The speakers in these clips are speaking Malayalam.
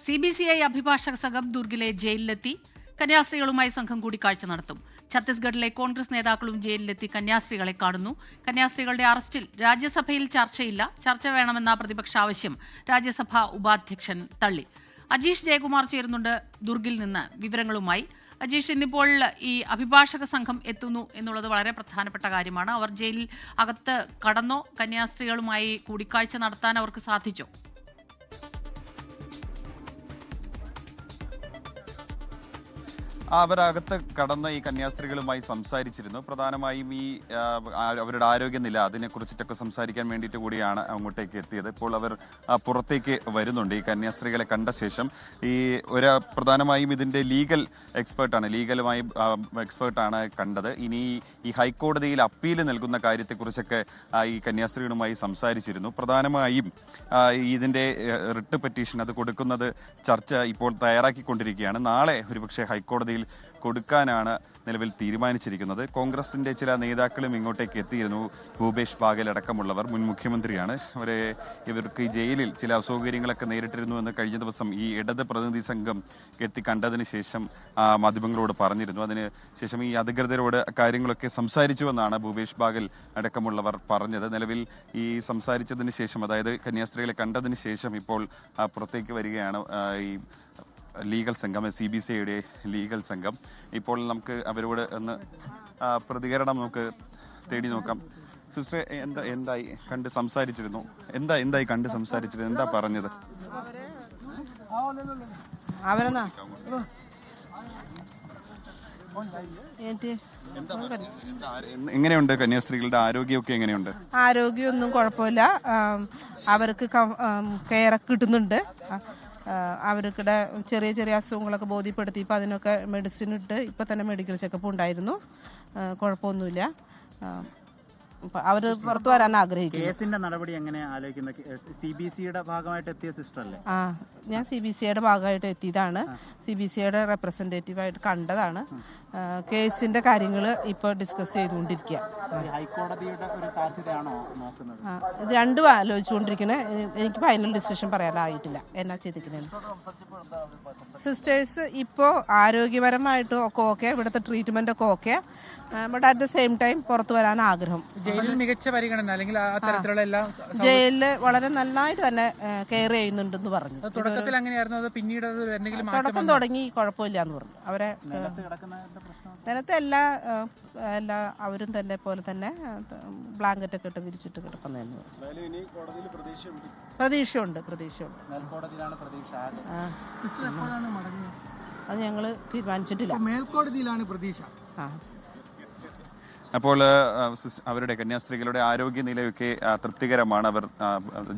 CBCI അഭിഭാഷക സംഘം ദുർഗിലെ ജയിലിലെത്തി. കന്യാസ്ത്രീകളുമായി സംഘം കൂടിക്കാഴ്ച നടത്തും. ഛത്തീസ്ഗഡിലെ കോൺഗ്രസ് നേതാക്കളും ജയിലിലെത്തി കന്യാസ്ത്രീകളെ കാണുന്നു. കന്യാസ്ത്രീകളുടെ അറസ്റ്റിൽ രാജ്യസഭയിൽ ചർച്ചയില്ല. ചർച്ച വേണമെന്ന പ്രതിപക്ഷ ആവശ്യം രാജ്യസഭാ ഉപാധ്യക്ഷൻ തള്ളി. അജീഷ് ജയകുമാർ ചേരുന്നുണ്ട് ദുർഗിൽ നിന്ന് വിവരങ്ങളുമായി. അജീഷ്, ഇന്നിപ്പോൾ ഈ അഭിഭാഷക സംഘം എത്തുന്നു എന്നുള്ളത് വളരെ പ്രധാനപ്പെട്ട കാര്യമാണ്. അവർ ജയിലിൽ അകത്ത് കടന്നോ? കന്യാസ്ത്രീകളുമായി കൂടിക്കാഴ്ച നടത്താൻ അവർക്ക് സാധിച്ചോ? അവരകത്ത് കടന്ന് ഈ കന്യാസ്ത്രീകളുമായി സംസാരിച്ചിരുന്നു. പ്രധാനമായും ഈ അവരുടെ ആരോഗ്യനില അതിനെക്കുറിച്ചിട്ടൊക്കെ സംസാരിക്കാൻ വേണ്ടിയിട്ട് കൂടിയാണ് അങ്ങോട്ടേക്ക് എത്തിയത്. ഇപ്പോൾ അവർ പുറത്തേക്ക് വരുന്നുണ്ട്. ഈ കന്യാസ്ത്രീകളെ കണ്ട ശേഷം പ്രധാനമായും ഇതിൻ്റെ ലീഗൽ എക്സ്പേർട്ടാണ് കണ്ടത്. ഇനി ഈ ഹൈക്കോടതിയിൽ അപ്പീൽ നൽകുന്ന കാര്യത്തെക്കുറിച്ചൊക്കെ ഈ കന്യാസ്ത്രീകളുമായി സംസാരിച്ചിരുന്നു. പ്രധാനമായും ഇതിൻ്റെ റിട്ട് പെറ്റീഷൻ അത് കൊടുക്കുന്നത് ചർച്ച ഇപ്പോൾ തയ്യാറാക്കിക്കൊണ്ടിരിക്കുകയാണ്. നാളെ ഒരുപക്ഷെ ഹൈക്കോടതിയിൽ കൊടുക്കാനാണ് നിലവിൽ തീരുമാനിച്ചിരിക്കുന്നത്. കോൺഗ്രസിന്റെ ചില നേതാക്കളും ഇങ്ങോട്ടേക്ക് എത്തിയിരുന്നു. ഭൂപേഷ് ബാഗേൽ അടക്കമുള്ളവർ, മുൻ മുഖ്യമന്ത്രിയാണ്. ഇവർക്ക് ഈ ജയിലിൽ ചില അസൗകര്യങ്ങളൊക്കെ നേരിട്ടിരുന്നു എന്ന് കഴിഞ്ഞ ദിവസം ഈ ഇടത് പ്രതിനിധി സംഘം എത്തി കണ്ടതിന് ശേഷം മാധ്യമങ്ങളോട് പറഞ്ഞിരുന്നു. അതിന് ശേഷം ഈ അധികൃതരോട് കാര്യങ്ങളൊക്കെ സംസാരിച്ചുവെന്നാണ് ഭൂപേഷ് ബാഗേൽ അടക്കമുള്ളവർ പറഞ്ഞത്. നിലവിൽ ഈ സംസാരിച്ചതിന് ശേഷം, അതായത് കന്യാസ്ത്രീകളെ കണ്ടതിന് ശേഷം ഇപ്പോൾ പുറത്തേക്ക് വരികയാണ് ഈ ലീഗൽ സംഘം, CBCIയുടെ ലീഗൽ സംഘം. ഇപ്പോൾ നമുക്ക് അവരോട് ഒന്ന് പ്രതികരണം നമുക്ക് തേടി നോക്കാം. സിസ്റ്റർ, എന്തായി കണ്ട് സംസാരിച്ചിരുന്നു? എന്തായി കണ്ട് സംസാരിച്ചിരുന്നു? എന്താ പറഞ്ഞത്? എങ്ങനെയുണ്ട് കന്യാസ്ത്രീകളുടെ ആരോഗ്യമൊക്കെ എങ്ങനെയുണ്ട്? ആരോഗ്യമൊന്നും കുഴപ്പമില്ല. അവർക്ക് കെയർ കിട്ടുന്നുണ്ട്. അവർക്കിടെ ചെറിയ ചെറിയ അസുഖങ്ങളൊക്കെ ബോധ്യപ്പെടുത്തി ഇപ്പം അതിനൊക്കെ മെഡിസിൻ ഇട്ട് ഇപ്പം തന്നെ മെഡിക്കൽ ചെക്കപ്പ് ഉണ്ടായിരുന്നു. കുഴപ്പമൊന്നുമില്ല. അവർ പുറത്തു വരാൻ ആഗ്രഹിക്കുന്നു. കേസിന്റെ നടപടി എങ്ങനെ ആലോചിക്കുന്നത്? CBCIയുടെ ഭാഗമായിട്ട് എത്തിയ സിസ്റ്റർ അല്ലേ? ഞാൻ CBCIയുടെ ഭാഗമായിട്ട് എത്തിയതാണ്. CBCIയുടെ റെപ്രസെന്റേറ്റീവായിട്ട് കണ്ടതാണ്. കേസിന്റെ കാര്യങ്ങൾ ഇപ്പോൾ ഡിസ്കസ് ചെയ്തുകൊണ്ടിരിക്കുക. ഹൈക്കോടതിയുടെ ഒരു സാധ്യതയാണോ നോക്കുന്നത്? ഇത് രണ്ടും ആലോചിച്ചുകൊണ്ടിരിക്കണേ. എനിക്ക് ഫൈനൽ ഡിസിഷൻ പറയാനായിട്ടില്ല എന്നാ ചെയ്തിരിക്കുന്നത്. സിസ്റ്റേഴ്സ് ഇപ്പോൾ ആരോഗ്യപരമായിട്ടും ഒക്കെ ഓക്കെ, ഇവിടുത്തെ ട്രീറ്റ്മെന്റ് ഒക്കെ okay. But at the same time പുറത്തു വരാൻ ആഗ്രഹം. ജയിലിൽ മികച്ച പരിഗണന അല്ലെങ്കിൽ അത്തരത്തിലുള്ള എല്ലാം ജയിലില് വളരെ നന്നായിട്ട് തന്നെ കെയർ ചെയ്യുന്നുണ്ടെന്ന് പറഞ്ഞു. തുടക്കത്തിൽ അങ്ങനെയായിരുന്നു, അത് പിന്നീട് തുടക്കം തുടങ്ങി കുഴപ്പമില്ല എന്ന് പറഞ്ഞു. അവരെ നിലത്ത് എല്ലാ അവരും തന്നെ പോലെ തന്നെ ബ്ലാങ്കറ്റ് ഒക്കെ ഇട്ട് വിരിച്ചിട്ട് കിടക്കുന്നതെന്ന് പറഞ്ഞു. പ്രതീക്ഷയുണ്ട്. അത് ഞങ്ങൾ തീരുമാനിച്ചിട്ടില്ല. മേൽക്കോടതിയിലാണ് പ്രതീക്ഷ. അപ്പോൾ അവരുടെ കന്യാസ്ത്രീകളുടെ ആരോഗ്യനിലയൊക്കെ തൃപ്തികരമാണ്. അവർ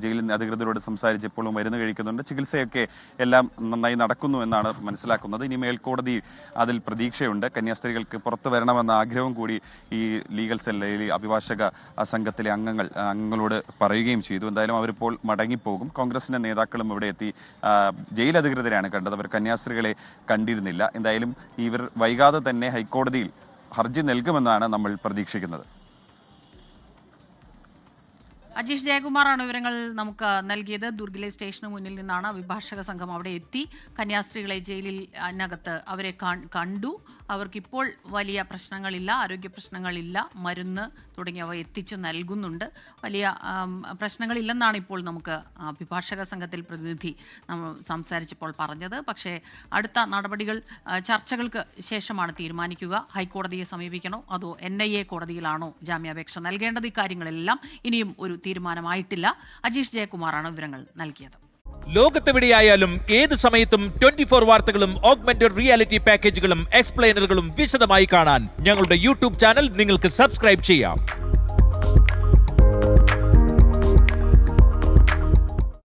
ജയിലിൽ അധികൃതരോട് സംസാരിച്ചപ്പോഴും മരുന്ന് കഴിക്കുന്നുണ്ട്. ചികിത്സയൊക്കെ എല്ലാം നന്നായി നടക്കുന്നു എന്നാണ് മനസ്സിലാക്കുന്നത്. ഇനി മേൽക്കോടതി അതിൽ പ്രതീക്ഷയുണ്ട്. കന്യാസ്ത്രീകൾക്ക് പുറത്തു വരണമെന്ന ആഗ്രഹവും കൂടി ഈ ലീഗൽ സെല്ലിൽ അഭിഭാഷക സംഘത്തിലെ അംഗങ്ങളോട് പറയുകയും ചെയ്തു. എന്തായാലും അവരിപ്പോൾ മടങ്ങിപ്പോകും. കോൺഗ്രസിന്റെ നേതാക്കളും ഇവിടെ എത്തി ജയിൽ അധികൃതരെയാണ് കണ്ടത്. അവർ കന്യാസ്ത്രീകളെ കണ്ടിരുന്നില്ല. എന്തായാലും ഇവർ വൈകാതെ തന്നെ ഹൈക്കോടതിയിൽ ഹർജി നൽകുമെന്നാണ് നമ്മൾ പ്രതീക്ഷിക്കുന്നത്. അജീഷ് ജയകുമാറാണ് വിവരങ്ങൾ നമുക്ക് നൽകിയത്. ദുർഗിലെ സ്റ്റേഷന് മുന്നിൽ നിന്നാണ് അഭിഭാഷക സംഘം അവിടെ എത്തി. കന്യാസ്ത്രീകളെ ജയിലിൽ അതിനകത്ത് അവരെ കണ്ടു. അവർക്കിപ്പോൾ വലിയ പ്രശ്നങ്ങളില്ല, ആരോഗ്യ പ്രശ്നങ്ങളില്ല, മരുന്ന് തുടങ്ങിയവ എത്തിച്ചു നൽകുന്നുണ്ട്. വലിയ പ്രശ്നങ്ങളില്ലെന്നാണ് ഇപ്പോൾ നമുക്ക് അഭിഭാഷക സംഘത്തിൽ പ്രതിനിധി നമ്മൾ സംസാരിച്ചപ്പോൾ പറഞ്ഞത്. പക്ഷേ അടുത്ത നടപടികൾ ചർച്ചകൾക്ക് ശേഷമാണ് തീരുമാനിക്കുക. ഹൈക്കോടതിയെ സമീപിക്കണോ അതോ NIA കോടതിയിലാണോ ജാമ്യാപേക്ഷ നൽകേണ്ടത്? ഇക്കാര്യങ്ങളെല്ലാം ഇനിയും ഒരു തീരുമാനമായിട്ടില്ല. അജീഷ് ജയകുമാറാണ് വിവരങ്ങൾ നൽകിയത്. ലോകത്തെവിടെയായാലും ഏത് സമയത്തും 24 വാർത്തകളും ഓഗ്മെന്റഡ് റിയാലിറ്റി പാക്കേജുകളും എക്സ്പ്ലെയിനറുകളും വിശദമായി കാണാൻ ഞങ്ങളുടെ YouTube ചാനൽ നിങ്ങൾക്ക് സബ്സ്ക്രൈബ് ചെയ്യാം.